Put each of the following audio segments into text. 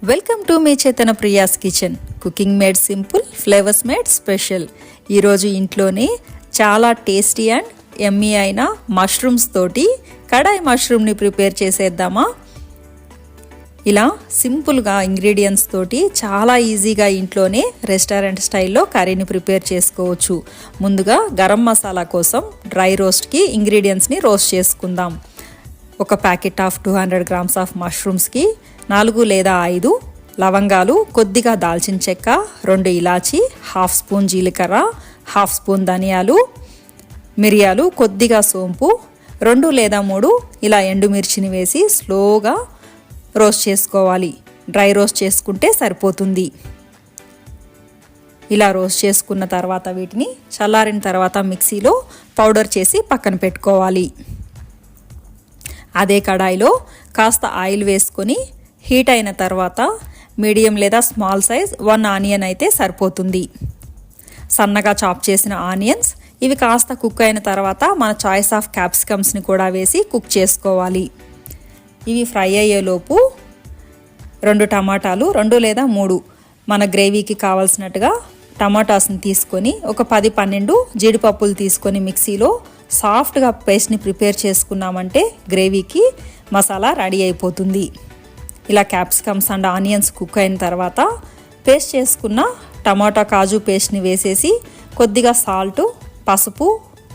Welcome to me చేతన Priya's kitchen. Cooking made simple, flavours made special. ఈరోజు ఇంట్లోనే చాలా టేస్టీ అండ్ యమ్మీ అయిన మష్రూమ్స్ తోటి కడాయి మష్రూమ్ని ప్రిపేర్ చేసేద్దామా? ఇలా సింపుల్గా ఇంగ్రీడియంట్స్ తోటి చాలా ఈజీగా ఇంట్లోనే రెస్టారెంట్ స్టైల్లో కర్రీని ప్రిపేర్ చేసుకోవచ్చు. ముందుగా గరం మసాలా కోసం డ్రై రోస్ట్కి ఇంగ్రీడియంట్స్ని రోస్ట్ చేసుకుందాం. ఒక ప్యాకెట్ ఆఫ్ 200 గ్రామ్స్ ఆఫ్ మష్రూమ్స్కి 4 లేదా 5 లవంగాలు, కొద్దిగా దాల్చిన చెక్క, 2 ఇలాచి, హాఫ్ స్పూన్ జీలకర్ర, హాఫ్ స్పూన్ ధనియాలు, మిరియాలు, కొద్దిగా సోంపు, 2 లేదా 3 ఇలా ఎండుమిర్చిని వేసి స్లోగా రోస్ట్ చేసుకోవాలి. డ్రై రోస్ట్ చేసుకుంటే సరిపోతుంది. ఇలా రోస్ట్ చేసుకున్న తర్వాత వీటిని చల్లారిన తర్వాత మిక్సీలో పౌడర్ చేసి పక్కన పెట్టుకోవాలి. అదే కడాయిలో కాస్త ఆయిల్ వేసుకొని హీట్ అయిన తర్వాత మీడియం లేదా స్మాల్ సైజ్ 1 ఆనియన్ అయితే సరిపోతుంది. సన్నగా చాప్ చేసిన ఆనియన్స్ ఇవి కాస్త కుక్ అయిన తర్వాత మన చాయిస్ ఆఫ్ క్యాప్సికమ్స్ని కూడా వేసి కుక్ చేసుకోవాలి. ఇవి ఫ్రై అయ్యేలోపు 2 టమాటాలు, 2 లేదా 3 మన గ్రేవీకి కావాల్సినట్టుగా టమాటాస్ని తీసుకొని ఒక 10-12 జీడిపప్పులు తీసుకొని మిక్సీలో సాఫ్ట్గా పేస్ట్ని ప్రిపేర్ చేసుకున్నామంటే గ్రేవీకి మసాలా రెడీ అయిపోతుంది. ఇలా క్యాప్సికమ్స్ అండ్ ఆనియన్స్ కుక్ అయిన తర్వాత పేస్ట్ చేసుకున్న టమాటా కాజు పేస్ట్ని వేసేసి కొద్దిగా సాల్ట్, పసుపు,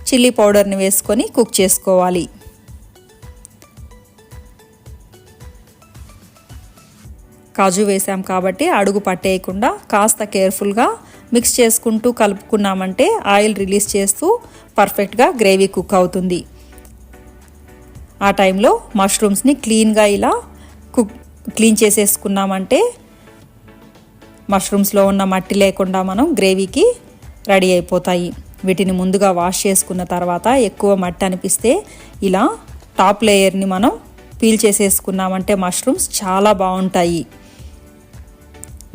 చిల్లీ పౌడర్ని వేసుకొని కుక్ చేసుకోవాలి. కాజు వేసాం కాబట్టి అడుగు పట్టేయకుండా కాస్త కేర్ఫుల్గా మిక్స్ చేసుకుంటూ కలుపుకున్నామంటే ఆయిల్ రిలీజ్ చేస్తూ పర్ఫెక్ట్గా గ్రేవీ కుక్ అవుతుంది. ఆ టైంలో మష్రూమ్స్ని క్లీన్గా ఇలా క్లీన్ చేసేసుకున్నామంటే మష్రూమ్స్లో ఉన్న మట్టి లేకుండా మనం గ్రేవీకి రెడీ అయిపోతాయి. వీటిని ముందుగా వాష్ చేసుకున్న తర్వాత ఎక్కువ మట్టి అనిపిస్తే ఇలా టాప్ లేయర్ని మనం పీల్ చేసేసుకున్నామంటే మష్రూమ్స్ చాలా బాగుంటాయి.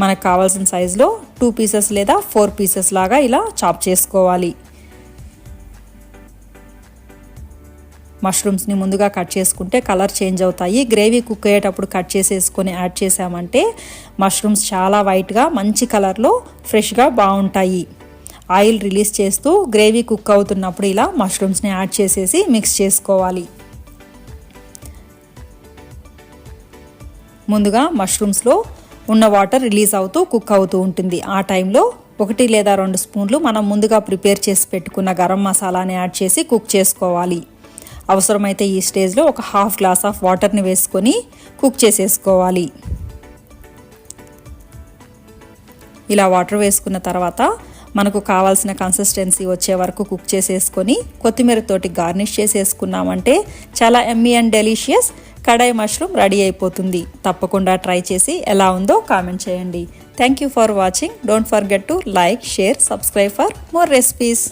మనకు కావాల్సిన సైజులో 2 పీసెస్ లేదా 4 పీసెస్ లాగా ఇలా చాప్ చేసుకోవాలి. మష్రూమ్స్ని ముందుగా కట్ చేసుకుంటే కలర్ చేంజ్ అవుతాయి. గ్రేవీ కుక్ అయ్యేటప్పుడు కట్ చేసేసుకొని యాడ్ చేసామంటే మష్రూమ్స్ చాలా వైట్గా మంచి కలర్లో ఫ్రెష్గా బాగుంటాయి. ఆయిల్ రిలీజ్ చేస్తూ గ్రేవీ కుక్ అవుతున్నప్పుడు ఇలా మష్రూమ్స్ని యాడ్ చేసేసి మిక్స్ చేసుకోవాలి. ముందుగా మష్రూమ్స్లో ఉన్న వాటర్ రిలీజ్ అవుతూ కుక్ అవుతూ ఉంటుంది. ఆ టైంలో 1 లేదా 2 స్పూన్లు మనం ముందుగా ప్రిపేర్ చేసి పెట్టుకున్న గరం మసాలాని యాడ్ చేసి కుక్ చేసుకోవాలి. అవసరమైతే ఈ స్టేజ్లో ఒక హాఫ్ గ్లాస్ ఆఫ్ వాటర్ని వేసుకొని కుక్ చేసేసుకోవాలి. ఇలా వాటర్ వేసుకున్న తర్వాత మనకు కావాల్సిన కన్సిస్టెన్సీ వచ్చే వరకు కుక్ చేసేసుకొని కొత్తిమీరతోటి గార్నిష్ చేసేసుకున్నామంటే చాలా యమ్మీ and delicious kadai mushroom ready అయిపోతుంది. తప్పకుండా ట్రై చేసి ఎలా ఉందో కామెంట్ చేయండి. Thank you for watching. Don't forget to like, share, subscribe for more recipes.